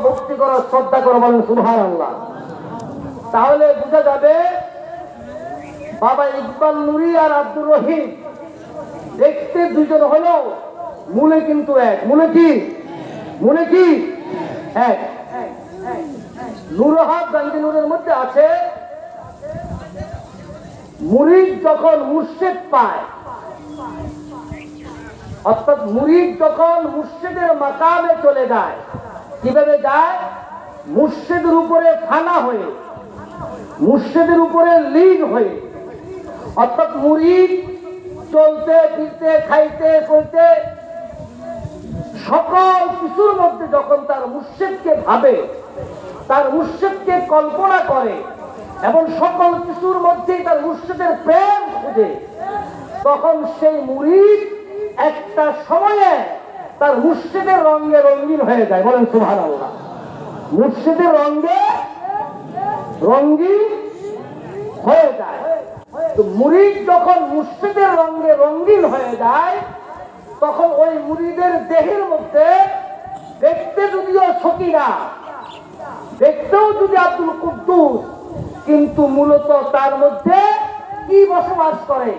ভক্তি করো, শ্রদ্ধা করো, বলেন সুবহানাল্লাহ। তাহলে বোঝা যাবে বাবা ইকবাল নুরি আর আব্দুর রহিম দেখতে দুজন হলো, মূলে কিন্তু এক। মূলে কি এক। নুরহাত জাহাঙ্গীরের মধ্যে আছে, মুরিদ যখন মুর্শিদ পায়, অর্থাৎ মুরিদ যখন মুর্শিদের মাকামে চলে যায়, কিভাবে যায়? মুর্শিদের উপরে ফানা হয়ে, মুর্শিদের উপরে লীন হয়ে। অর্থাৎ মুরিদ চলতে ফিরতে খাইতে করতে সকল কিছুর মধ্যে যখন তার মুর্শিদকে ভাবে, তার মুর্শিদকে কল্পনা করে এবং সকল কিছুর মধ্যে তার মুর্শিদের প্রেম খুঁজে, তখন সেই মুরিদ একটা সময়ে তার মুর্শিদের রঙে রঙিন হয়ে যায়, বলেন সুবহানাল্লাহ। মুর্শিদের রঙে রঙিন হয়ে যায়। তো মুরিদ যখন মুর্শিদের রঙে রঙিন হয়ে যায়, তখন ওই মুরিদের দেহের মধ্যে দেখতে যদিও সকিনা, দেখতেও যদি আব্দুল কুদ্দুস, কিন্তু মূলত তার মধ্যে কি বসবাস করে?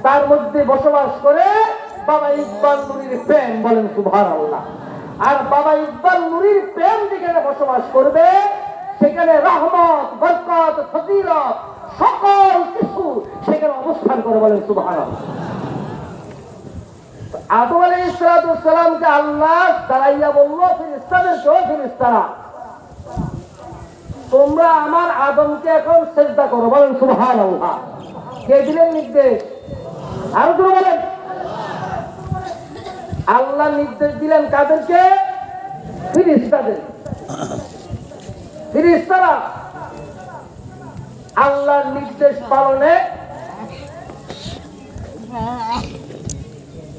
তার মধ্যে বসবাস করে বাবা ইকবাল নুরির প্রেম, বলেন সুবহানাল্লাহ। আর বাবা ইকবাল নুরির প্রেম যেখানে বসবাস করবে, সেখানে রহমত, বরকত, ফজিলত সকল কিছু সেখানে অবস্থান করে, বলেন সুবহানাল্লাহ। আদম আলাইহিস সালামকে আল্লাহ দাঁড়াইয়া বললো, ফেরেশতারা তোমরা আমার আদমকে এখন সিজদা করো, বলেন সুবহানাল্লাহ। কে দিলেন নির্দেশ? আরো জোরে বলেন। আল্লাহ নির্দেশ দিলেন কাদেরকে? ফেরেশতাদের। ফেরেশতারা আল্লাহর নির্দেশ পালনে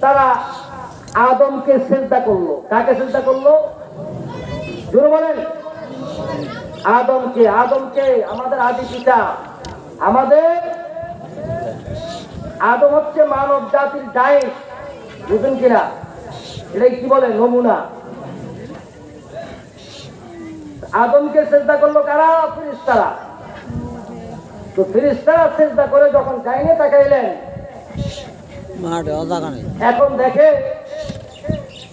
তারা আদমকে সিজদা করলো। কাকে সিজদা করলো? জোরে বলেন। আদমকে। আদমকে আমাদের আদি পিতা, আমাদের আদম হচ্ছে মানব জাতির ডাইন, বুঝলেন কিনা? এটাই কি বলে? নমুনা। আদমকে সিজদা করলো কারা? ফেরেশতারা। তো ফেরেশতারা সিজদা করে যখন ডাইনে তাকাইলেন, এখন দেখে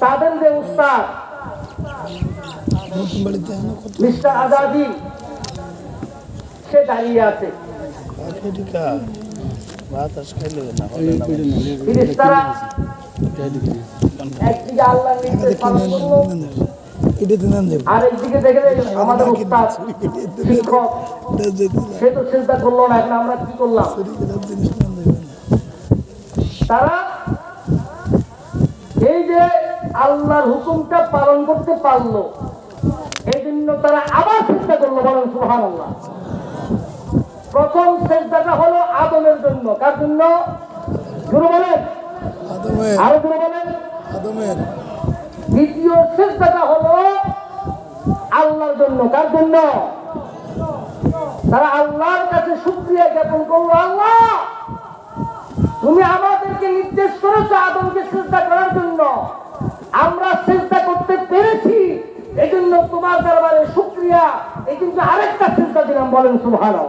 তাদের যে উস্তাদ মিস্টার আজাদি, সে দাঁড়িয়ে আছে। ফেরেশতারা একদিকে আল্লাহর নির্দেশ পালন করলো, আর একদিকে দেখে আমাদের উস্তাদ শিক্ষক, সে তো সিজদা করলো না। এখন আমরা কি করলাম? তারা এই যে আল্লাহর হুকুমটা পালন করতে পারলো, এই জন্য তারা আবার সিজদা করলো, বলেন সুবহানাল্লাহ। প্রথম সিজদাটা হলো আদমের জন্য। কার জন্য? জোরে বলেন। আরো জোরে বলেন। আদমের। দ্বিতীয় সিজদাটা হলো আল্লাহর জন্য। কার জন্য? তারা আল্লাহর কাছে শুকরিয়া জ্ঞাপন করলো, আল্লাহ তুমি আমাদেরকে নির্দেশ করেছো আদমকে সিজদা করার জন্য, আমরা সিজদা করতে পেরেছি, এই জন্য তোমার দরবারে শুকরিয়া, এই জন্য আরেকটা সিজদা দিলাম, বলেন সুবহানাল্লাহ।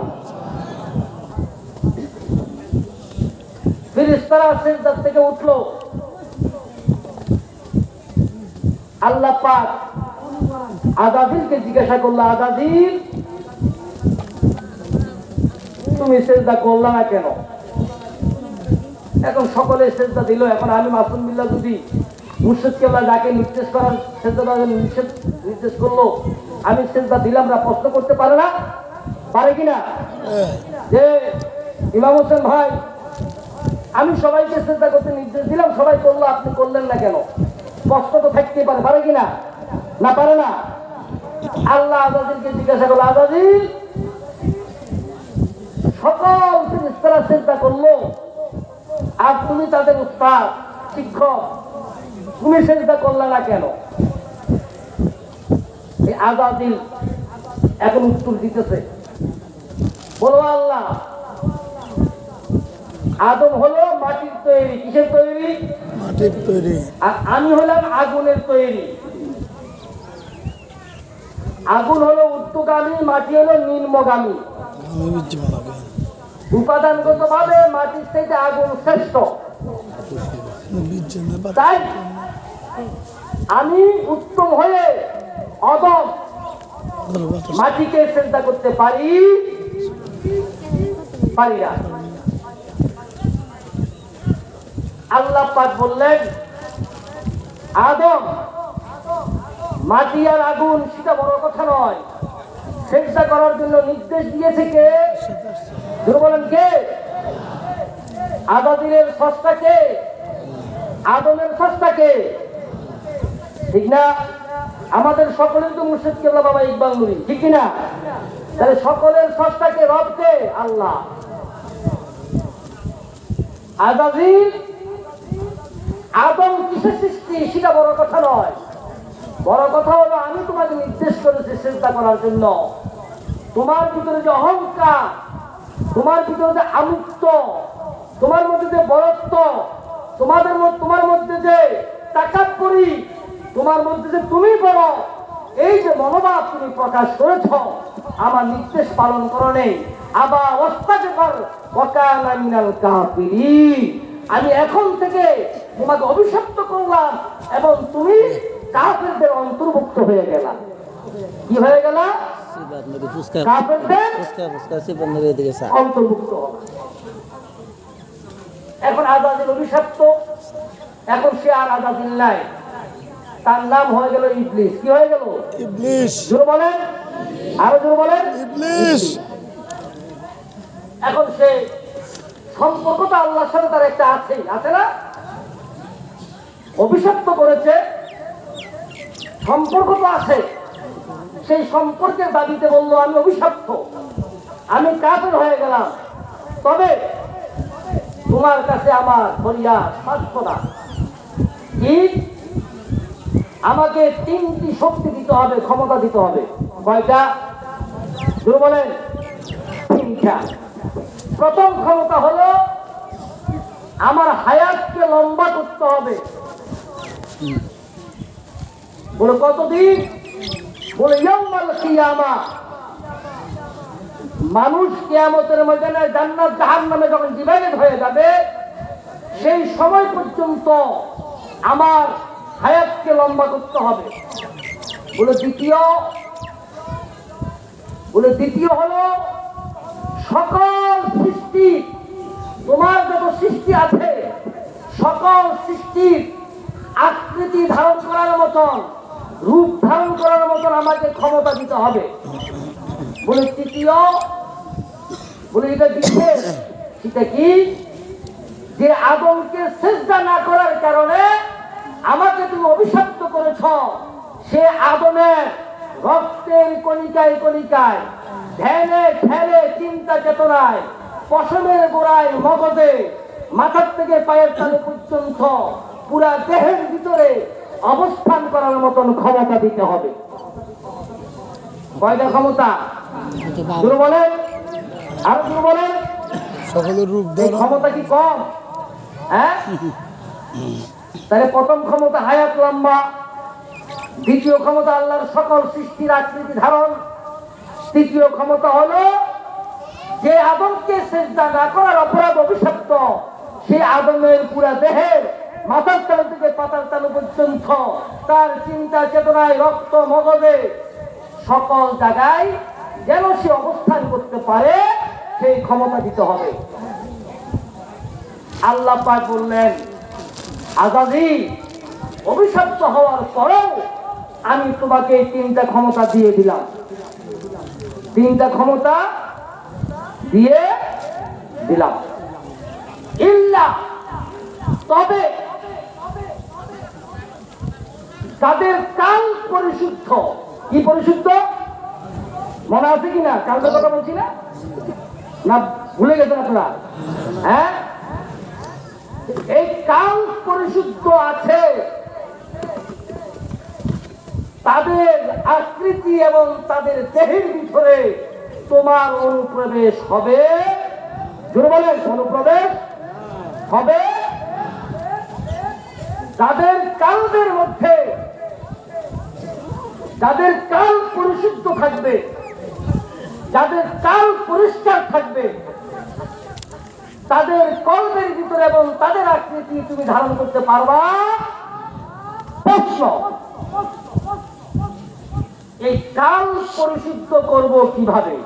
ফেরেশতারা সিজদা থেকে উঠলো। আল্লাহ পাক আজাজিলকে জিজ্ঞাসা করলো, আজাজিল তুমি সিজদা করলা না কেন? এখন সকলে সিজদা দিল। এখন আমি মাসুম বিল্লাহ যদি মুর্শিদ কেবলা যাকে নির্দেশ করার সিজদা নির্দেশ করলো, আমি সিজদা দিলাম না, প্রশ্ন করতে পারে না? পারে কিনা? যে ইমাম হোসেন ভাই, আমি সবাইকে সিজদা করতে নির্দেশ দিলাম, সবাই করলো, আপনি করলেন না কেন? প্রশ্ন তো থাকতেই পারে। পারে কিনা? না পারে না? আল্লাহ আজাজিলকে জিজ্ঞাসা করলো, আজাজিল সকল ফেরেশতারা সিজদা করলো, আর তুমি তাদের উস্তাদ শিক্ষক, তুমি সিজদা করলে না কেন? এই আজাজিল এখন উত্তর দিতেছে, বলো আল্লাহ আদম হলো মাটির তৈরি। কিসের তৈরি? মাটির তৈরি। আর আমি হলাম আগুনের তৈরি। আগুন হলো ঊর্ধ্বগামী, মাটি হলো নিম্নগামী। উপাদানগত ভাবে মাটির থেকে আগুন শ্রেষ্ঠ। তাই আমি উত্তম হয়ে অদম মাটিকে চিন্তা করতে পারি না। আল্লাহ পাক বললেন, আদম, মাটি আর আগুন সেটা বড় কথা নয়, চেষ্টা করার জন্য নির্দেশ দিয়েছে কে? বলেন কে? আজাদিলের স্রষ্টা কে? আদমের স্রষ্টা কে? ঠিক না? আমাদের সকলের তো মুর্শিদ কেবলা বাবা ইকবাল নুরি, ঠিক কিনা? তাহলে সকলের স্রষ্টা কে? রব কে? আল্লাহ। আজাদিল আদম কিসের সৃষ্টি সেটা বড় কথা নয়, বড় কথা হলো আমি তোমাকে নির্দেশ করেছি চেষ্টা করার জন্য। তোমার ভিতরে যে অহংকার, তোমার ভিতরে যে আমিত্ব, তোমার মধ্যে যে বরত্ব, তোমার মধ্যে যে তাকাব্বুরি, তোমার মধ্যে যে তুমি বড়, এই যে মনোভাব তুমি প্রকাশ করেছ, আমার নির্দেশ পালন করো নেই। আবা ওয়াস্তাগফির ওয়া কানা মিনাল কাফিরিন। আমি এখন থেকে তোমাকে অভিশপ্ত করলাম এবং তুমি কাফেরদের অন্তর্ভুক্ত হয়ে গেলা। কি হয়ে গেলা? কাফেরদের অন্তর্ভুক্ত। এখন আজাদিল অভিশপ্ত, এখন সে আর আজাদিল নাই, তার নাম হয়ে গেল ইবলিস। কি হয়ে গেল? ইবলিস। জোরে বলেন, আরো জোরে বলেন, ইবলিস। এখন সে সম্পর্কটা আল্লাহর সাথে তার একটা আছে না? অভিশপ্ত করেছে, সম্পর্ক তো আছে। সেই সম্পর্কের দাবিতে বললো আমি অভিশপ্ত, আমি কাফের হয়ে গেলাম, তবে তোমার কাছে আমার ফরিয়াদ প্রার্থনা কি? আমাকে 3টি শক্তি দিতে হবে, ক্ষমতা দিতে হবে। কয়টা? বলেন, 3টা। প্রথম ক্ষমতা হলো আমার হায়াতকে লম্বা করতে হবে। বলে কতদিন? বলে ইয়াউমাল কিয়ামা। মানুষ কিয়ামতের ময়দানে জান্নাত জাহান্নামে যখন ডিভাইডেড হয়ে যাবে, সেই সময় পর্যন্ত আমার হায়াতকে লম্বা করতে হবে। বলে দ্বিতীয় হলো সকল সৃষ্টি, তোমার যত সৃষ্টি আছে সকল সৃষ্টির আকৃতি ধারণ করার মতন, রূপ ধারণ করার মতন আমাকে ক্ষমতা দিতে হবে। বলে তৃতীয়, বলে এটা বিশেষ। সেটা কি? যে আদমকে সিজদা না করার কারণে আমাকে তুমি অভিশপ্ত করেছ, সে আদমের রক্তের কণিকায় কণিকায়, ধ্যানে ঠেলে, চিন্তা চেতনায়, পশমের গোড়ায়, মগজে, মাথার থেকে পায়ের তালু পর্যন্ত পুরা দেহের ভিতরে অবস্থান করার মতন ক্ষমতা দিতে হবে। কয়টা ক্ষমতা? শুরু বলেন, আরো শুরু বলেন। সকলের রূপ ক্ষমতা কি কম? হ্যাঁ, তাহলে প্রথম ক্ষমতা হায়াত লম্বা, দ্বিতীয় ক্ষমতা আল্লাহর সকল সৃষ্টির আকৃতি ধারণ, তৃতীয় ক্ষমতা হলো যে আদমকে সিজদা না করার অপরাধ অভিশপ্ত, সে আদমের পুরা দেহের মাথার তালু থেকে পাতার তালু পর্যন্ত তার চিন্তা চেতনায়, রক্ত মগজে, সকল জায়গায় যেন সে অবস্থান করতে পারে, সেই ক্ষমতা দিতে হবে। আল্লাহ পাক বললেন, আজাদিল অভিশপ্ত হওয়ার পরেও আমি তোমাকে 3টা ক্ষমতা দিয়ে দিলাম। 3টা ক্ষমতা দিয়ে দিলাম। ইল্লা, তবে তাদের কাল পরিশুদ্ধ। কি পরিশুদ্ধ? মনে আছে কিনা? কালকে কথা বলছি না? না ভুলে গেছেন আপনারা? হ্যাঁ, এই কাল পরিশুদ্ধ আছে, তাদের আকৃতি এবং তাদের দেহের ভিতরে তোমার অনুপ্রবেশ হবে। জোরে বলেন, অনুপ্রবেশ হবে। তাদের কালদের মধ্যে, তাদের কাল পরিশুদ্ধ থাকবে, যাদের কাল পরিষ্কার থাকবে, তাদের কলবের ভিতরে এবং তাদের আকৃতি তুমি ধারণ করতে পারবা। প্রশ্ন, এই কাল পরিশুদ্ধ করব কিভাবে?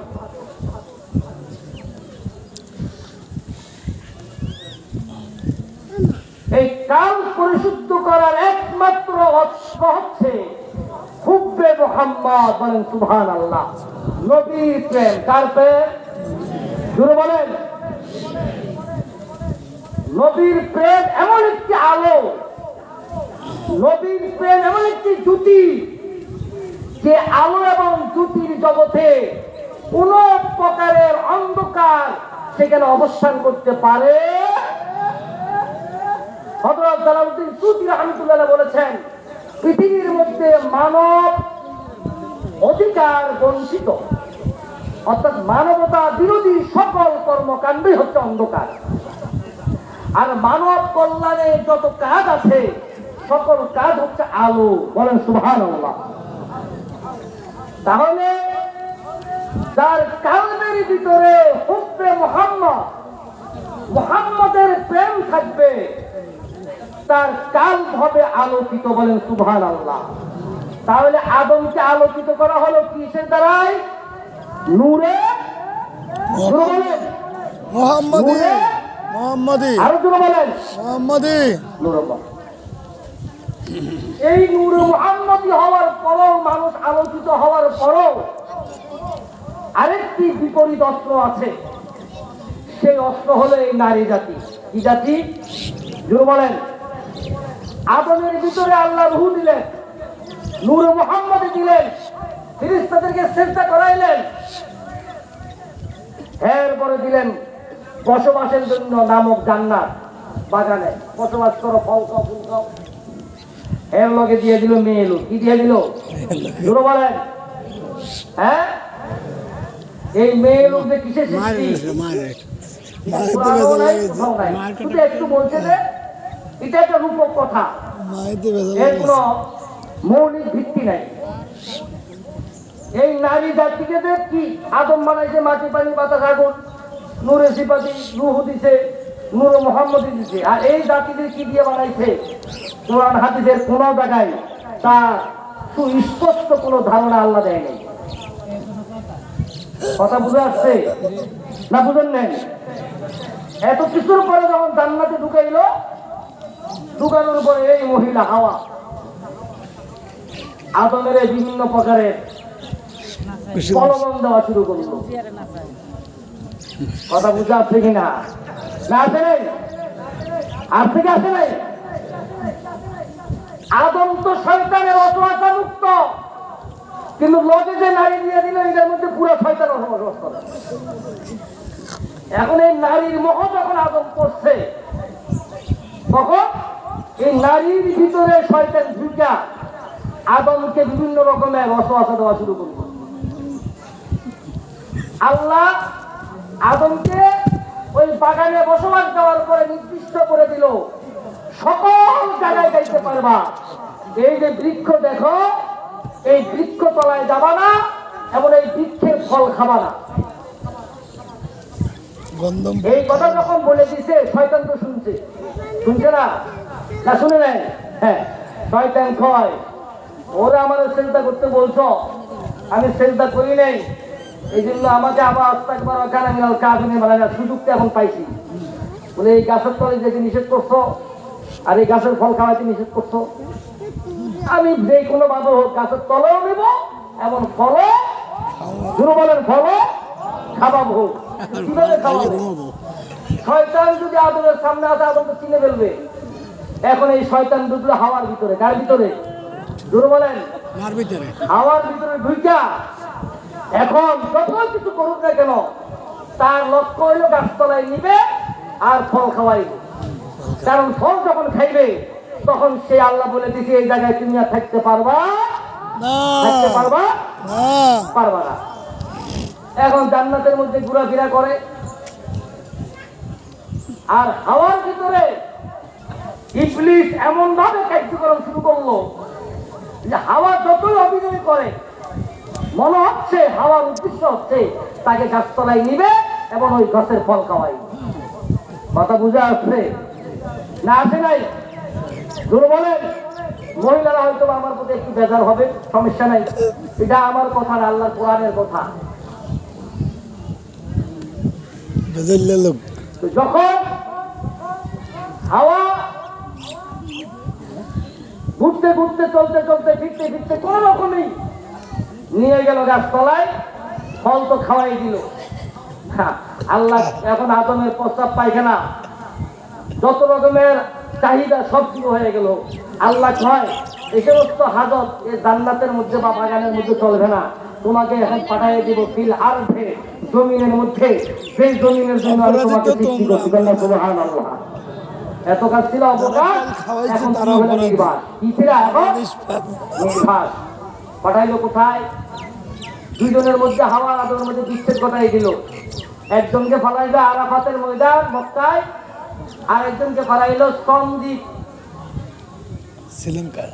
এই কাল পরিশুদ্ধ করার একমাত্র অস্ত্র হচ্ছে হুব্বে মুহাম্মদ, বলেন সুবহানাল্লাহ। নবীর প্রেম। কার প্রেম? জোরে বলেন। নবীর প্রেম এমন একটি আলো, নবীর প্রেম এমন একটি জ্যোতি, যে আলো এবং জ্যোতির জগতে কোন প্রকারের অন্ধকার সেখানে অবস্থান করতে পারে। হযরত জালালউদ্দিন সূতি রাহমাতুল্লাহ বলেছেন, পৃথিবীর মধ্যে মানব অধিকার বঞ্চিত, অর্থাৎ মানবতা বিরোধী সকল কর্মকাণ্ডই হচ্ছে অন্ধকার, আর মানব কল্যাণে যত কাজ আছে সকল কাজ হচ্ছে আলো। বলেন সুবহানাল্লাহ। তাহলে যার কালবের ভিতরে হুব্বে মুহাম্মদ, মুহাম্মদের প্রেম থাকবে, তার কাল্ব হবে আলোকিত। বলেন সুবহানাল্লাহ। তাহলে আদমকে আলোকিত করা হলো কিসের দ্বারাই? নূরে মুহাম্মাদি। মুহাম্মাদি। আরো জোরে বলেন মুহাম্মাদি। এই নূরে মুহাম্মাদি হওয়ার পরও, মানুষ আলোকিত হওয়ার পরও আরেকটি বিপরীত অস্ত্র আছে। সেই অস্ত্র হলো এই নারী জাতি। কি জাতি? জোরে বলেন। আদমের ভিতরে আল্লাহ রূহ দিলেন, নূরে মুহাম্মাদি দিলেন, ফেরেশতাদেরকে সিজদা করাইলেন, এরপরে দিলেন বসবাসের জন্য নামক জান্নাত, বাগানে বসবাস করো, ফল খাও, ফুল খাও। এর লগে দিয়ে দিল মেয়ে লোক। কি দিয়ে দিল? জোরে বলেন। হ্যাঁ, এই মেয়ে লোক যে কিসের সৃষ্টি? শুধু একটু বলছে যে এটা একটা রূপক কথা, এর কোনো মৌলিক ভিত্তি নাই। এই নারী জাতিকে যে কি আদম বানাইছে, মাটি পানি বাতাস আগুন, নূরে সিফাতি রূহ দিছে, নূরে মুহাম্মদি দিছে। আর এই জাতিদের কি দিয়ে বানাইছে? কোরআন হাদিসের কোন জায়গায় তার সুস্পষ্ট কোনো ধারণা আল্লাহ দেয় নাই। কথা বুঝে আসছে না? বুঝেন নাই? এত কিছুর পরে যখন জান্নাতে ঢুকাইল, ঢুকানোর পরে এই মহিলা হাওয়া আদমের বিভিন্ন প্রকারের প্রলোভন দেওয়া শুরু করল। কথা বুঝে আসছে কিনা? না আসে নাই? আজ থেকে আসে নাই? আদম তো শয়তানের অসহায়তা মুক্ত, কিন্তু লজে যে নারী দিয়ে দিল, এটার মধ্যে পুরো শয়তান বসবাস করে। এখন এই নারীর মোহ যখন আদম করছে, তখন এই নারীর ভিতরে শয়তান ঢুকা আদমকে বিভিন্ন রকমের অসহায়তা দেওয়া শুরু করল। আল্লাহ আদমকে ওই বাগানে বসবাস দেওয়ার পরে নির্দিষ্ট করে দিল, সকল জায়গায় যাইতে পারবা, এই যে বৃক্ষ দেখো, এই বৃক্ষ তলায় যাবা না, এবং এই বৃক্ষের ফল খাবা না। এই কথা যখন বলে দিছে, শয়তান তো শুনছে, শুনছে না? না শুনে নাই? হ্যাঁ, শয়তান কয়, ওরা আমার চিন্তা করতে বলছো, আমি চিন্তা করি নাই, এই জন্য আমাকে আবার আস্তাকবার ওখানে আমি কাবিনে মানে না, সুযোগটা এখন পাইছি। বলে এই গাছের তলে যেতে নিষেধ করছো, আর এই গাছের ফল খাওয়াইতে নিষেধ করছো, আমি যে কোনো ভাবে হোক গাছের তলেও নেব, এবং ফলে গুরু বলেন ফলে খাওয়াবো। কিভাবে খাওয়াবো? শয়তান যদি আদমের সামনে আসে, আদম তো চিনে ফেলবে। এখন এই শয়তান ঢুকলো হাওয়ার ভিতরে। কার ভিতরে? গুরু বলেন হাওয়ার ভিতরে ঢুইকা এখন যত কিছু করুক না কেন, তার লক্ষ্য হইল গাছতলায় নিবে আর ফল খাওয়াইবে। কারণ ফল যখন খাইবে, তখন সে আল্লাহ বলে দিছে, এই জায়গায় তুমি আর থাকতে পারবা, থাকতে পারবা পারবা না। এখন জান্নাতের মধ্যে ঘোরাফেরা করে, আর হাওয়ার ভিতরে ইবলিস এমন ভাবে কার্যক্রম শুরু করলো যে হাওয়া যতই অভিনয় করে, মনে হচ্ছে হাওয়ার উদ্দেশ্য হচ্ছে তাকে গাছতলায় নিবে এবং ওই গাছের ফল খাওয়াই। কথা বুঝে আসছে না আসে নাই? জোরে বলেন। মহিলারা হয়তো আমার প্রতি একটু বেজার হবে, সমস্যা নাই, এটা আমার কথা না, আল্লাহর কোরআনের কথা। বেজাল্লা লোক। তো যখন হাওয়া ঘুরতে ঘুরতে চলতে চলতে ফিরতে ফিরতে কোন রকমই নিয়ে গেল গাছতলায়, ফল তো খাওয়াই দিল। হ্যাঁ, আল্লাহ এখন আদমের প্রস্তাব পায়খানা যত রকমের চাহিদা সব শুরু হয়ে গেল। আল্লাহ কয় এই সমস্ত হাজত এই জান্নাতের মধ্যে বা বাগানের মধ্যে চলবে না, তোমাকে এখন পাঠিয়ে দিব ফিল আরধে, জমিনের মধ্যে, সেই জমিনের জন্য আমি তোমাকে সৃষ্টি করছি। সুবহানাল্লাহ। এত কাজ ছিল অপরাধ, এখন কি হলো নির্বাস? কি ছিল এখন নির্বাস? পাঠাইলো কোথায়? দুইজনের মধ্যে হাওয়া আদমের মধ্যে বিচ্ছেদ ঘটাই দিল। একজনকে ফালাইলো আরাফাতের ময়দান মক্কায়, আর একজনকে ফালাইলো সন্দ্বীপ শ্রীলঙ্কা।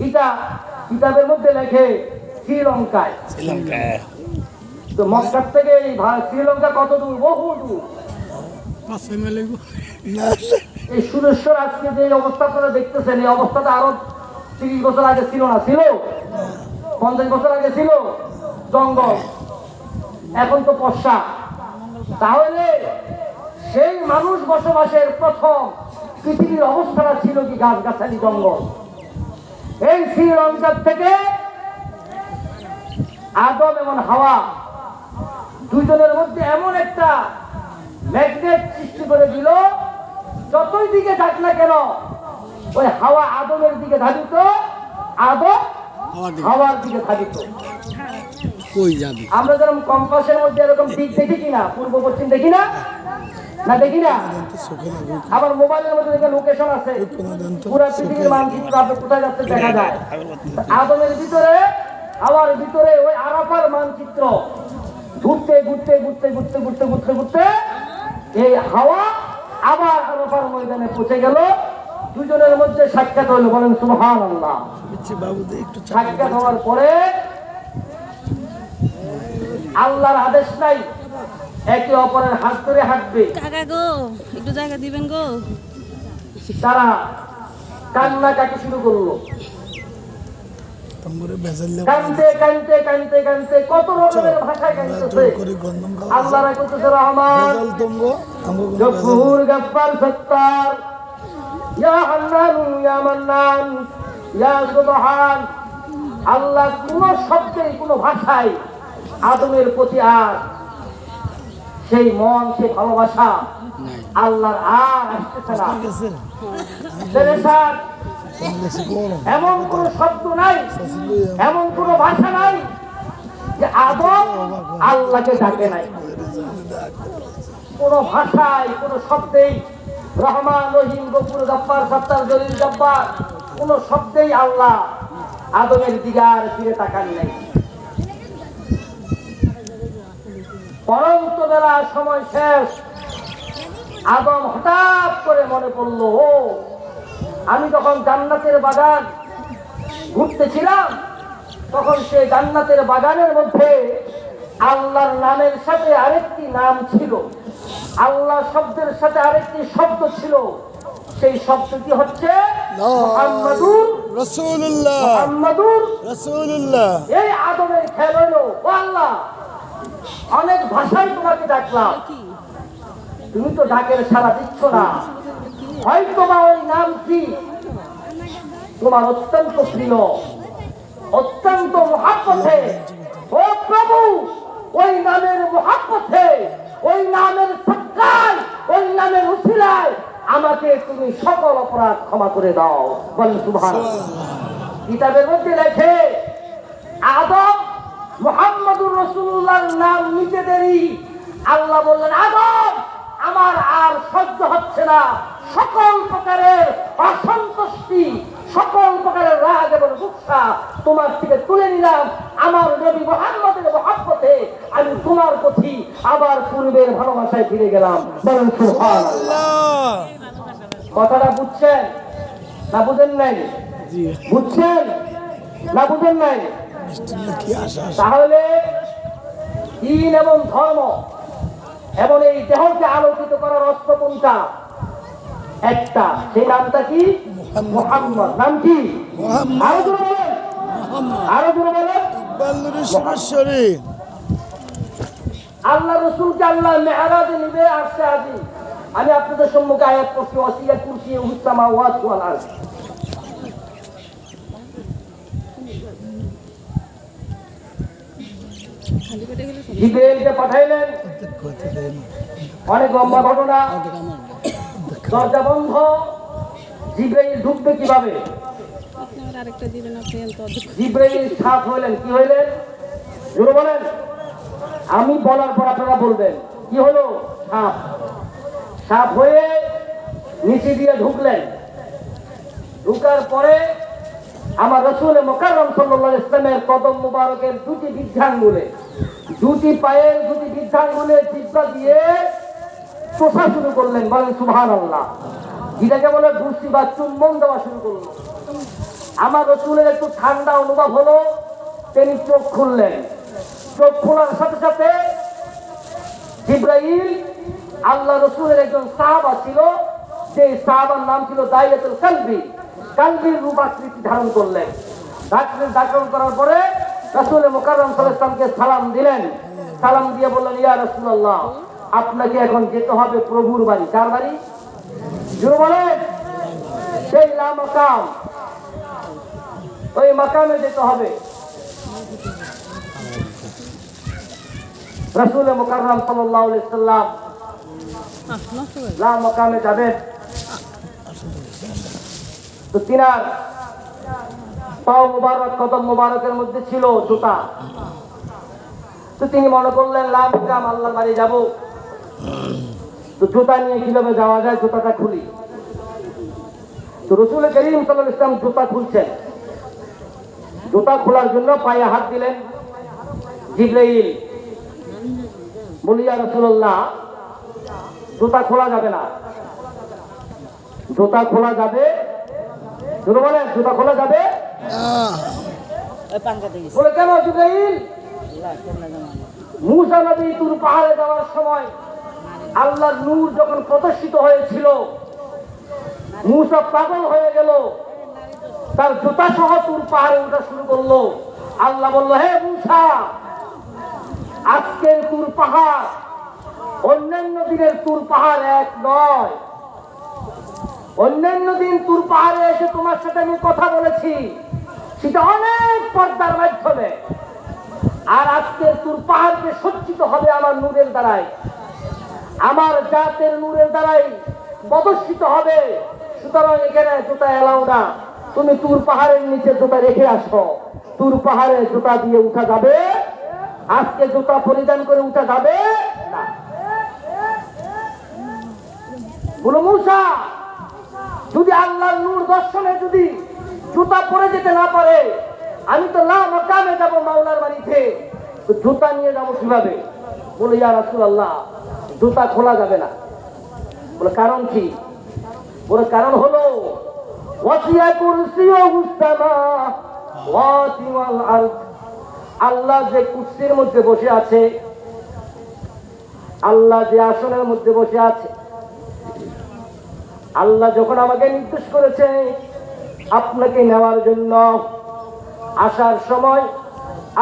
এটা কিতাবের মধ্যে লেখে শ্রীলঙ্কায়। শ্রীলঙ্কা। তো মক্কার থেকে এই শ্রীলঙ্কা কত দূর? বহু দূর। এই সুরেশ্বর আজকে যে অবস্থা আপনারা দেখতেছেন, এই অবস্থাটা আরো 30 বছর আগে ছিল না? ছিল? 50 বছর আগে ছিল জঙ্গল, এখন তো পশা। তাহলে সেই মানুষ বসবাসের প্রথম পৃথিবীর অবস্থাটা ছিল কি গাছগাছালি জঙ্গল। এই শ্রীলঙ্কার থেকে আদম এবং হাওয়া দুইজনের মধ্যে এমন একটা ম্যাগনেট সৃষ্টি করে দিল, যতই দিকে যাক না কেন ওই হাওয়া আদমের দিকে ধাবিত, আদম হাওয়ার দিকে ধাবিত। কই যাবি? আমরা যেরকম কম্পাসের মধ্যে এরকম দিক দেখি কিনা, পূর্ব পশ্চিম দেখি না? না দেখি না? আবার মোবাইলের মধ্যে দেখে লোকেশন আছে, পুরো পৃথিবীর মানচিত্র আপনি কোথায় যাচ্ছে দেখা যায়। আদমের ভিতরে হাওয়ার ভিতরে ওই আরাফার মানচিত্র ঘুরতে ঘুরতে ঘুরতে ঘুরতে ঘুরতে ঘুরতে ঘুরতে এই হাওয়া আবার আরাফার ময়দানে পৌঁছে গেল। দুজনের মধ্যে সাক্ষাৎ হইল। বলেন সুবহানাল্লাহ। সাক্ষাৎ হওয়ার পরে আল্লাহর আদেশ নাই একে অপরের হাত ধরে হাঁটবে। কাকা গো, একটু জায়গা দিবেন গো। তারা কান্নাকাটি শুরু করলো। কানতে কানতে কানতে কানতে কত রকমের ভাষায় কানতেছে। আল্লাহ রাখতেছে রহমান, গফুর, গফফার, সত্তার, ইয়া হান্নান, ইয়া মান্নান, ইয়া সুবহান। আল্লাহ কোন শব্দে কোন ভাষায় আদমের প্রতি আর সেই মন, সেই ভালোবাসা আল্লাহর আর আসতেছে না। এমন কোন শব্দ নাই, এমন কোন ভাষা নাই যে আদম আল্লাহকে ডাকে নাই। কোন ভাষায়, কোন শব্দেই রহমান, রহিম, গফুর, গফফার, সত্তার, জলিল, জব্বার কোন শব্দেই আল্লাহ আদমের দিকে আর ফিরে তাকান নাই। পরন্ত বেলা সময় শেষ, আদম হঠাৎ করে মনে পড়লো, ও আমি যখন জান্নাতের বাগান ঘুরতেছিলাম তখন সেই জান্নাতের বাগানের মধ্যে আল্লাহর নামের সাথে আরেকটি নাম ছিল, আল্লাহ শব্দের সাথে আরেকটি শব্দ ছিল। সেই শব্দটি হচ্ছে মুহাম্মাদুর রাসূলুল্লাহ। মুহাম্মাদুর রাসূলুল্লাহ। এই আদমের খেয়াল হইলো, ও আল্লাহ অনেক ভাষায় তোমাকে ডাকলাম, তুমি তো ডাকের সাড়া দিচ্ছ না। হয়তো বা ওই নামটি তোমার অত্যন্ত প্রিয়, অত্যন্ত মহাব্বতে। ও প্রভু, ওই নামের মহাব্বতে, ওই নামের সৎকায়, ওই নামের উসিলায় আমাকে তুমি সকল অপরাধ ক্ষমা করে দাও। বলেন সুবহানাল্লাহ। কিতাবের মধ্যে লেখে আদম মুহাম্মাদুর রাসূলুল্লাহর নাম নিতে দেরি আল্লাহ বললেন, আদম আমার আর সহ্য হচ্ছে না, সকল প্রকারের অসন্তুষ্টি, সকল প্রকারের রাগ এবং গুসা তোমার থেকে তুলে নিলাম। আমার নবী মুহাম্মদের মহব্বতে আমি তোমার প্রতি আবার পূর্বের ভালোবাসায় ফিরে গেলাম। বলেন সুবহানাল্লাহ। কথাটা বুঝছেন না বুঝেন নাই? বুঝছেন না বুঝেন নাই? কি আশা আছে? তাহলে দিন এবং ধর্ম এবং এই দেহকে আলোকিত করার অস্ত্র কোনটা? একটা, সেই নামটা কি? মুহাম্মদ। নাম কি? মুহাম্মদ। আরো জোরে বলেন, আরো জোরে বলেন। ইকবাল নুরুল সুরেশ্বরী। আল্লাহ রসুলকে আল্লাহ মেহরাজে নিবে আসছে আজি। আমি আপনাদের সম্মুখে আয়াত পড়ছি, ওয়াসিয়া কুরসি উসামাওয়াত ওয়াল আরদ। খালি পেটে গেলে সব জিবরাইলকে পাঠাইলেন, অনেক লম্বা ঘটনা। দরজা বন্ধ, জিবরাইল ঢুকবে কিভাবে? আপনি আমার আরেকটা দিবেন, আপনি এত অদ্ভুত। জিবরাইল সাপ হইলেন, কি হইলেন? জোরে বলেন, আমি বলার পর আপনারা বলবেন কি হলো? সাপ। সাপ হয়ে নিচে দিয়ে ঢুকলেন। ঢুকার পরে আমার রাসূল মুকাররম সাল্লাল্লাহু আলাইহি ইসলামের কদম মুবারকের দুটি বৃদ্ধাঙ্গুলে, দুটি পায়ের দুটি বৃদ্ধাঙ্গুলে জিহ্বা দিয়ে চোষা শুরু করলেন। বলেন সুবহানাল্লাহ। যেটাকে বলে বুসি বা চুম্বন দেওয়া শুরু করলো। আমার রাসূলের একটু ঠান্ডা অনুভব হলো, তিনি চোখ খুললেন। চোখ খোলার সাথে সাথে জিবরাইল আল্লাহ রাসূলের একজন সাহাবা ছিল, যে সাহাবার নাম ছিল দাইয়াতুল কালবি, কালবির রূপ আকৃতি ধারণ করলেন। ধারণ করার পরে রাসূল মুকাররম সাল্লাল্লাহু আলাইহি ওয়াসাল্লামকে সালাম দিলেন। সালাম দিয়ে বললেন, ইয়া রাসূলুল্লাহ, আপনাকে এখন যেতে হবে প্রভুর বাড়ি। কার বাড়ি? জোরে বলেন, সেই লা মাকাম, ওই মাকামে যেতে হবে। রাসূল মুকাররম সাল্লাল্লাহু আলাইহি ওয়াসাল্লাম নষ্ট করে লা মাকামে যাবেন। তো তিনার পাও মুবারক, কদম মুবারকের মধ্যে ছিল জুতা। তো তিনি মনে করলেন লা মাকাম, আল্লাহর বাড়ি যাব, তো জুতা নিয়ে কিভাবে যাওয়া যায়, জুতাটা খুলি। তো রাসূল করিম সাল্লাল্লাহু আলাইহি ওয়াসাল্লাম জুতা খুলছেন। জুতা খোলার জন্য পায়ে হাত দিলেন। জিবরাইল বলি, ইয়া রাসূলুল্লাহ, জুতা খোলা যাবে না। জুতা খোলা যাবে? জোরে বলেন, জুতা খোলা যাবে? বলে কেন জিবরাইল? মুসা নবী তুর পাহাড়ে যাওয়ার সময় আল্লাহর নূর যখন প্রদর্শিত হয়েছিল, মুসা পাগল হয়ে গেল, তার জুতা সহ তুর পাহাড়ে উঠা শুরু করলো। আল্লাহ বলল, হে মুসা, আজকের তুর পাহাড় অন্যান্য দিনের তুর পাহাড় এক নয়। অন্যান্য দিন তুর পাহাড়ে এসে তোমার সাথে আমি কথা বলেছি, সেটা অনেক পর্দার মাধ্যমে। আর আজকের তুর পাহাড়কে সজ্জিত হবে আমার নূরের দ্বারাই, আমার জাতের নূরের দ্বারাই প্রদর্শিত হবে। সুতরাং এখানে জুতা এলাও না, তুমি তুর পাহাড়ের নিচে জুতা রেখে আসো। তুর পাহাড়ে জুতা দিয়ে উঠা যাবে, আজকে জুতা পরিধান করে উঠা যাবে না। বলো মুসা, যদি আল্লাহর নূর দর্শনে যদি জুতা পরে যেতে না পারে, আমি তো লা মাকামে যাব মাওলার বাড়িতে, তো জুতা নিয়ে যাব কিভাবে? বলে, ইয়া রাসূলুল্লাহ, জুতা খোলা যাবে না। বলে কারণ কি? বলে কারণ হলো ওয়াসিয়া কুরসিয়ুহু সামাওয়াতি ওয়াল আরদ, আল্লাহ যে কুরসির মধ্যে বসে আছে, আল্লাহ যে আসনের মধ্যে বসে আছে, আল্লাহ যখন আমাকে নির্দেশ করেছে আপনাকে নেওয়ার জন্য, আসার সময়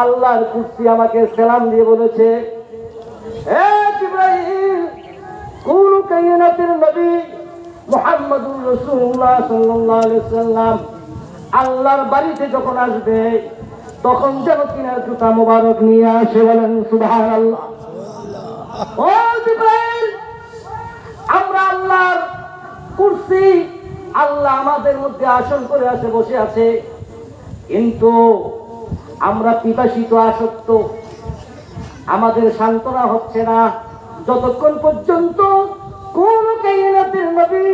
আল্লাহর কুরসি আমাকে সালাম দিয়ে বলেছে, হে জিবরাইল, কুলু কায়নাতির নবী মুহাম্মাদুর রাসূলুল্লাহ সাল্লাল্লাহু আলাইহি ওয়াসাল্লাম আল্লাহর বাড়িতে যখন আসবে, তখন যেন তিনার জুতা মোবারক নিয়ে আসে। বলেন সুবহানাল্লাহ। ও জিবরাইল, আমরা আল্লাহর কুরসি, আল্লাহ আমাদের মধ্যে আসন করে আছে, বসে আছে, কিন্তু আমরা পিপাসিত, আসক্ত, আমাদের সান্ত্বনা হচ্ছে না যতক্ষণ পর্যন্ত কোন কায়নাতের নবী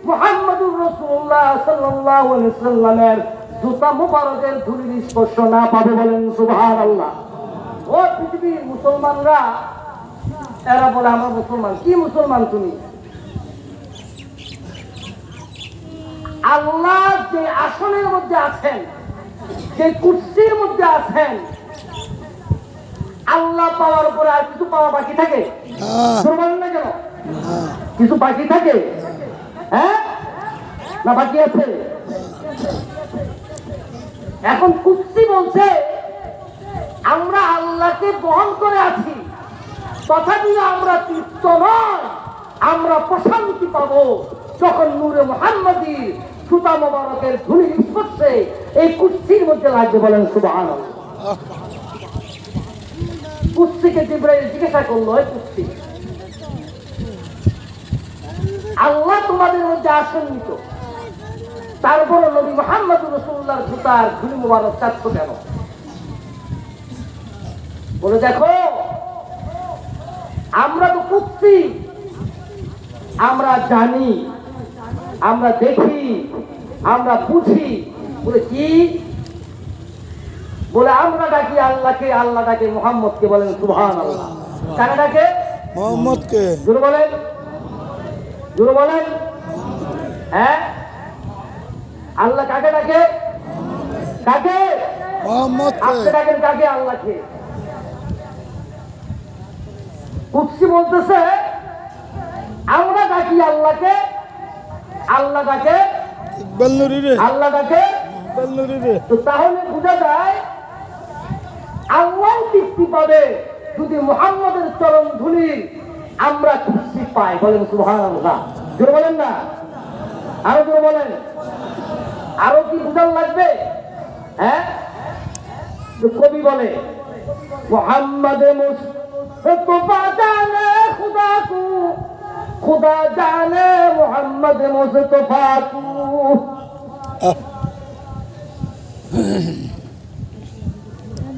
মুহাম্মাদুর রাসূলুল্লাহ সাল্লাল্লাহু আলাইহি ওয়াসাল্লামের জুতা মুবারকের ধুলির স্পর্শ না পাবে। বলেন সুবহানাল্লাহ। ও পৃথিবীর মুসলমানরা, এরা বলে আমরা মুসলমান। কি মুসলমান তুমি? আল্লাহ যে আসনের মধ্যে আছেন, যে কুরসির মধ্যে আছেন, আল্লাহ পাওয়ার পরে আর কিছু পাওয়া বাকি থাকে? বলেন না কেন? কিছু বাকি থাকে? হ্যাঁ, না বাকি আছে? এখন কুরসি বলছে আমরা আল্লাহকে বহন করে আছি, তথাপি আমরা তৃপ্ত নয়, আমরা প্রশান্তি পাবো যখন নূরে মুহাম্মাদী সুতা মোবারকের ধূলির স্পর্শে এই কুরসির মধ্যে লাগবে। বলেন সুবহানাল্লাহ। কুরসিকে জিবরাইল জিজ্ঞাসা করলো, এই কুরসি, আল্লাহ তোমাদের মধ্যে আসন্নিত, তারপর নবী মুহাম্মদ রাসূলুল্লাহর জুতার ধূলি মোবারক চাচ্ছ কেন? বলে দেখো, আমরা তো কুরসি, আমরা জানি, আমরা দেখি, আমরা বুঝি। বলে কি? বলে আমরা ডাকি আল্লাহকে, আল্লাহ ডাকে মুহাম্মদকে। বলেন সুবহানাল্লাহ। কারা ডাকে? মোহাম্মদকে। জোরে বলেন, জোরে বলেন। হ্যাঁ, আল্লাহ কাকে ডাকে? কাকে? মোহাম্মদকে। আপনি ডাকেন কাকে? আল্লাহকে। কুরসি বলতেছে আমরা ডাকি আল্লাহকে, আল্লাহ ডাকে ইকবাল নুরি রে। আল্লাহ ডাকে ইকবাল নুরি রে। তো তাহলে বোঝা যায় আল্লাহ তৃপ্তি পাবে যদি মুহাম্মদের চরণ ধুলির আমরা তৃপ্তি পাই। বলেন সুবহানাল্লাহ। জোরে বলেন না, আরো জোরে বলেন। আরো কি বুঝার লাগবে? হ্যাঁ, তো কবি বলে মোহাম্মদ মুস্তফা জানে খুদা কু, খুদা জানে মোহাম্মদ মুস্তফা কু।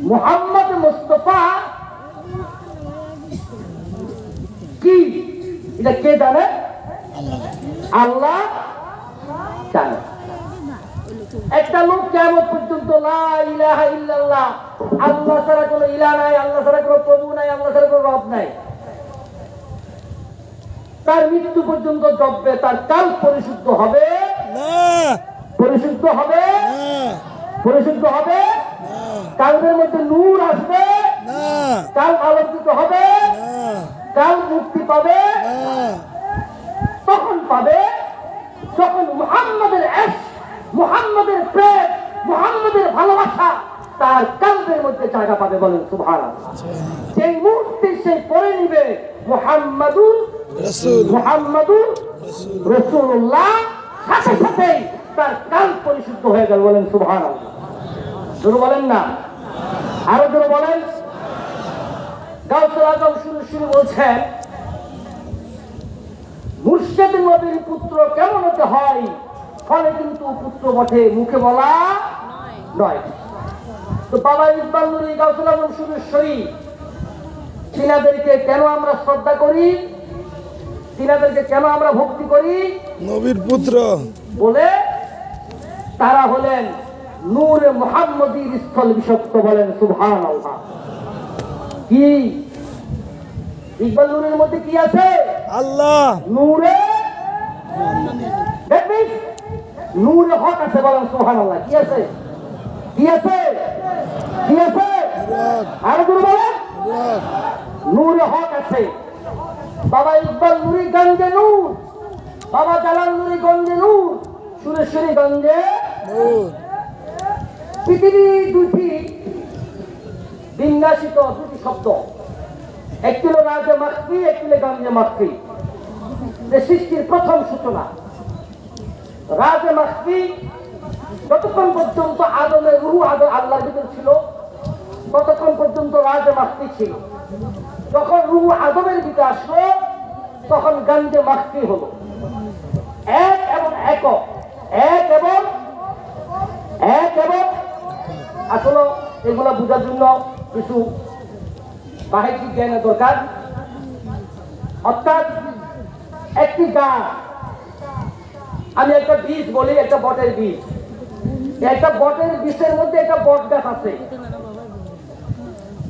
মোহাম্মদ মুস্তফা কি এটা কে জানে? আল্লাহ জানে। একটা লোক কিয়ামত পর্যন্ত লা ইলাহা ইল্লাল্লাহ, আল্লাহ ছাড়া কোনো ইলাহ নাই, আল্লাহ ছাড়া কোনো প্রভু নাই, আল্লাহ ছাড়া কোনো রব নাই, তার মৃত্যু পর্যন্ত জপবে, তার কাল পরিশুদ্ধ হবে না। পরিশুদ্ধ হবে না। পরিশুদ্ধ হবে, না। কালবের মধ্যে নূর আসবে, না। কাল আলোকিত হবে, না। কাল মুক্তি পাবে। না। তখন পাবে যখন মুহাম্মাদের ইশক, মুহাম্মাদের প্রেম, মুহাম্মাদের ভালোবাসা তার কালবের মধ্যে জায়গা পাবে। বলেন সুবহানাল্লাহ। সেই মুহূর্তে সে পড়ে নিবে মুহাম্মাদুর রাসূল। মুহাম্মাদুর রাসূলুল্লাহ, সাথে সাথেই তার কাল পরিশুদ্ধ হয়ে গেল। বলেন সুবহানাল্লাহ। জোরে বলেন না, আরো জোরে বলেন। গাউসুল আজম শুরু বলছেন মুর্শিদ নবীর পুত্র কেমন হতে হয়, ফলে কিন্তু পুত্র বটে, মুখে বলা নয়। তো বাবা ইকবাল নুরি, গাউসুল আজম সুরেশ্বরী, তিনাদেরকে কেন আমরা শ্রদ্ধা করি, তিনাদেরকে কেন আমরা ভক্তি করি? নবীর পুত্র বলে তারা হলেন নূরে মুহাম্মদীর স্থল বিশক্ত। বলেন সুবহানাল্লাহ। কি ইকবাল নুরের মধ্যে কি আছে? আল্লাহ। নূরে, দেখবি নূরে হক আছে। বলেন সুবহানাল্লাহ। কি আছে? কি আছে? কি আছে? আরো দূর বলেন। নূরে হক আছে। বাবা ইকবাল নুরি গঞ্জে নূর, বাবা জালাল নুরি গঞ্জে নূর, সুরেশ্বরী গঞ্জে নূর। পৃথিবী দুটি বিন্যাসিত দুটি শব্দ, একটি হলো রাজে মাখফি, একটি হলো গঞ্জে মাখফি। যে সৃষ্টির প্রথম সূচনা রাজে মাখফি, যতক্ষণ পর্যন্ত আদমের রূহ আল্লাহর ভিতর ছিল ততক্ষণ পর্যন্ত রাজে মাখফি ছিল। যখন রূহ আদমের ভিতরে আসলো তখন গঞ্জে মাখফি হলো। এক এবং একক, এক এবং এক এবং আসলে এগুলো বোঝার জন্য কিছু বাহিক জ্ঞানের দরকার। অর্থাৎ একটি গাছ, আমি একটা বীজ বলি, একটা বটের বীজ, একটা বটের বীজের মধ্যে একটা বট গাছ আছে।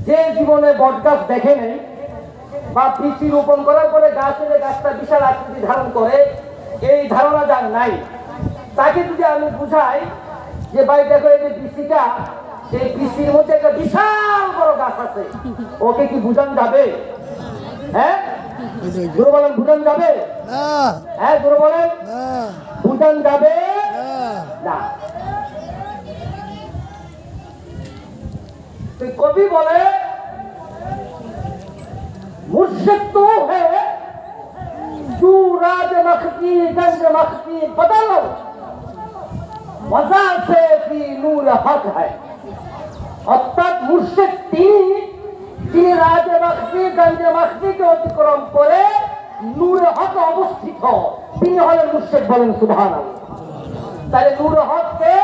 যে জীবনে বট গাছ দেখে নেই বা বীজ রোপণ করার পরে গাছটা বিশাল আকৃতি ধারণ করে, এই ধারণা যার নাই, তাকে যদি আমি বুঝাই যে ভাই দেখো এই যে বিসিটা, সেই বিসির মধ্যে একটা বিশাল বড় গাছ আছে, ওকে কি বুঝান যাবে? হ্যাঁ গুরু বলেন বুঝান যাবে? না হ্যাঁ গুরু বলেন না বুঝান যাবে না না। तो कवि बोले मुर्शिद तो है जो राज मखकी गंज मखकी बदलो मजा से भी नूर हक है। অর্থাৎ মুর্শিদ তিনি রাজ মখকি গঞ্জ মখকিকে অতিক্রম করে নূর হক অবস্থিত, তিনি হলেন মুর্শিদ। বলেন সুবহানাল্লাহ। তাহলে নূর হক কে?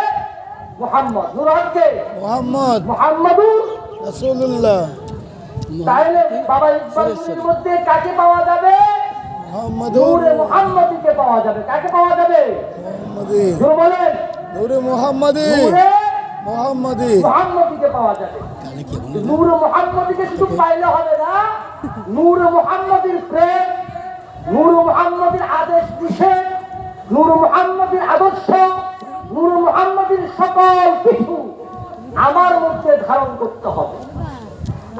মুহাম্মদ। নূর হক কে? মোহাম্মদ মুহাম্মাদুর রাসূলুল্লাহ। তাহলে বাবা ইকবালের মধ্যে কাকে পাওয়া যাবে? মোহাম্মদুর নূরে মুহাম্মদীকে পাওয়া যাবে। কাকে পাওয়া যাবে? মোহাম্মদী জোরে বলেন। নূরে মোহাম্মদী নূরে মোহাম্মদী। মুহাম্মদীকে পাওয়া যাবে। নূরে মুহাম্মদীকে শুধু পাইলে হবে না, নূরে মুহাম্মদীর প্রেম, নূরে মুহাম্মদীর আদেশ নিষেধ, নূরে মুহাম্মদীর আদর্শ, নূরে মুহাম্মদীর সকল কিছু আমার মধ্যে ধারণ করতে হবে।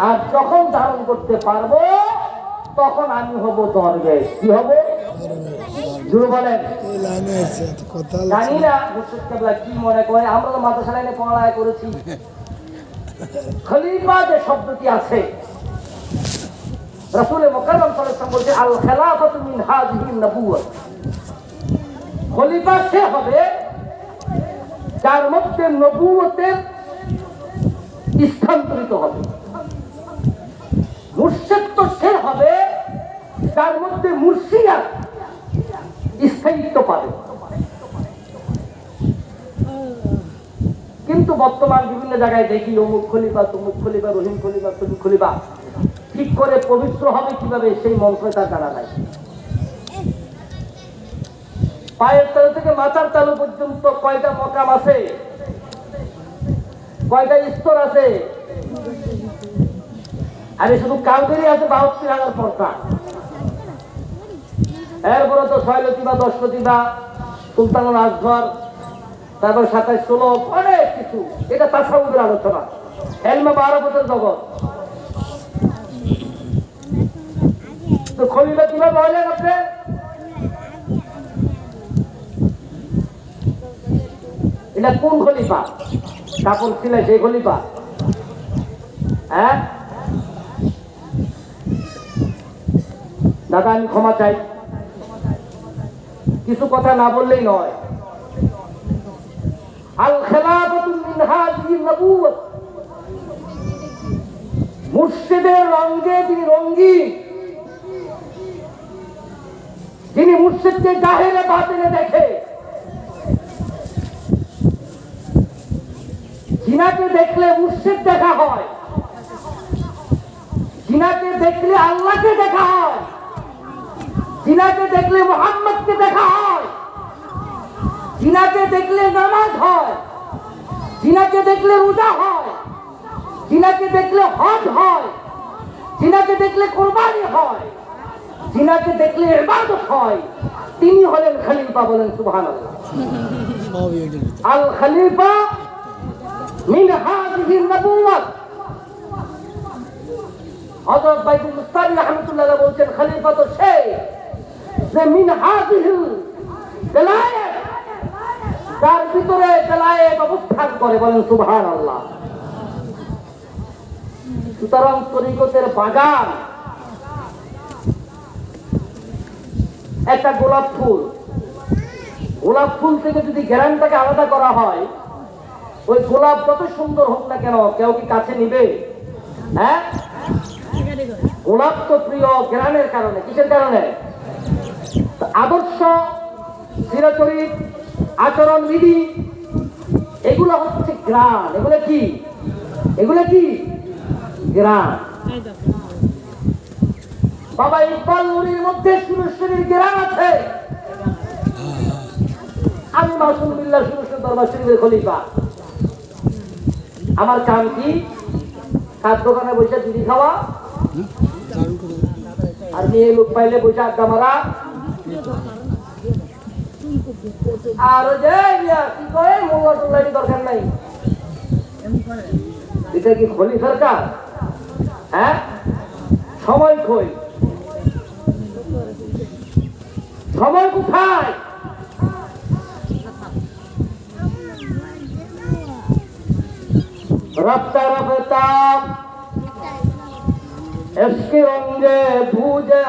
আর যখন ধারণ করতে পারবো তখন আমি হব দরবেশ। কি হব? জোরে বলেন। এই লাইনে আছে এত কথা জানি না মুর্শিদ কেবলা কি মনে করে, আমরা তো মাদ্রাসা লাইনে পড়ালেখা করেছি। খলিফা যে শব্দটি আছে, রাসূল মুকাররম সাল্লাল্লাহু আলাইহি ওয়াসাল্লাম বলছে আল খেলাফাতু মিন হাযিহিন নবুওয়াত। খলিফা সে হবে যার মধ্যে নবুয়তের স্থানান্তরিত হবে। মুর্শিদ তো সে হবে যার মধ্যে মুর্শিয়াত স্থায়িত্ব পাবে। কিন্তু বর্তমান বিভিন্ন জায়গায় দেখি অমুক খলিফা তমুক খলিফা, রহিম খলিফা তমুক খলিফা, ঠিক করে পবিত্র হবে কিভাবে সেই মন্ত্র তার জানা নাই। পায়ের তালু থেকে মাথার তালু পর্যন্ত কয়টা মকাম আছে, কয়টা স্তর আছে? আরে শুধু কালবেরি আছে ৭২,০০০ পর্দা, এরপরে তো ৬ লতিবা ১০ লতিবা, সুলতানুল আজহর, তারপর ২৭ শ্লোক, অনেক কিছু। এটা তাসাউফের আলোচনা, এলমে মারফতের জগৎ। তো খলিফা কিভাবে হলেন আপনি? এটা কোন খলিফা? কাপড় ছিল সেই খলিফা? হ্যাঁ দাদা আমি ক্ষমা চাই, কিছু কথা না বললেই নয়। আল খেলাফাতু মিন হাযিহিন নবুওয়াত। মুর্শিদের রঙে যিনি রঙিন, যিনি মুর্শিদকে জাহেরে বাতিনে দেখে, জিনাকে দেখলে মুর্শিদ দেখা হয়, জিনাকে দেখলে আল্লাহকে দেখা হয়, জিনাকে দেখলে মুহাম্মদকে দেখা হয়, জিনাকে দেখলে নামাজ হয়, জিনাকে দেখলে রোজা হয়, জিনাকে দেখলে হজ হয়, জিনাকে দেখলে কুরবানি হয়, জিনাকে দেখলে ইবাদত হয়। তিনি হলেন খলিফা। বলেন সুবহানাল্লাহ। আল খলিফা মিন হাযিহিন নবুওয়াত। হযরত বাইতুল মুস্তারি রাহমাতুল্লাহ আলাইহি বলেন খলিফা তো সে যে মিন হাযিহিল বেলায়েত, যার ভিতরে বেলায়েত অবস্থান করে। বলেন সুবহানাল্লাহ। সুতরাং তরিকতের বাগান একটা গোলাপ ফুল, গোলাপ ফুল থেকে যদি ঘ্রাণটাকে আলাদা করা হয়, ওই গোলাপ যত সুন্দর হোক না কেন কেউ কি কাছে নিবে? হ্যাঁ, গোলাপ তো প্রিয় ঘ্রাণের কারণে। কিসের কারণে? আদর্শ, চিরাচরিত, আচরণ বিধি, এগুলো হচ্ছে ঘ্রাণ। এগুলো কি? এগুলো কি? ঘ্রাণ। বাবা ইকবাল নুরির মধ্যে সুরেশ্বরীর ঘ্রাণ আছে। আমি মাসুম বিল্লাহ সুরেশ্বর দরবার শরীফের খলিফা। আমার কাম কি? কার দোকানে বসে বিড়ি খাওয়া, আর মেয়ে লোক পাইলে বসে আড্ডা মারা, আর ওই যে ইয়া কি কয় মোল্লা টোল্লারই দরকার নাই। এটা কি খলি সরকার? হ্যাঁ, সময় কই, সময় কোথায়? रफ्ता रफ्ता इसके रंगे भूजा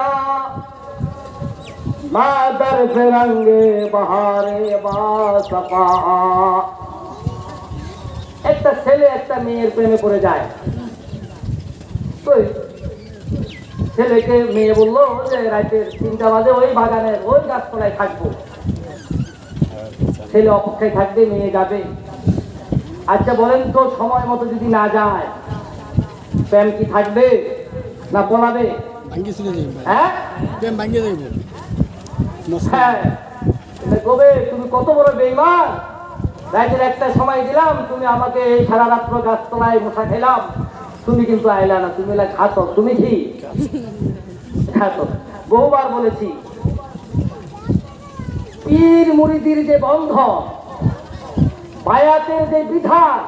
मादर फिरंगे बहारे बासपा। একটা ছেলে একটা মেয়ের প্রেমে পড়ে যায়। তো ছেলেকে মেয়ে বললো যে রাতের 3টা বাজে ওই বাগানের ওই গাছতলায় থাকবো। ছেলে অপেক্ষায় থাকবে, মেয়ে যাবে। আচ্ছা বলেন তো, সময় মতো যদি না যায় প্রেম কি থাকবে না পলাবে? হ্যাঁ হ্যাঁ, কবে তুমি কত বড় বেঈমান! রাতের একটা সময় দিলাম, তুমি আমাকে এই সারা রাত্র গাছতলায় মশা খেলাম, তুমি কিন্তু আইলা না, তুমি খাতো। তুমি কি খাতো? বহুবার বলেছি, পীর মুরিদির যে বন্ধন, বায়াতের যে বিধান,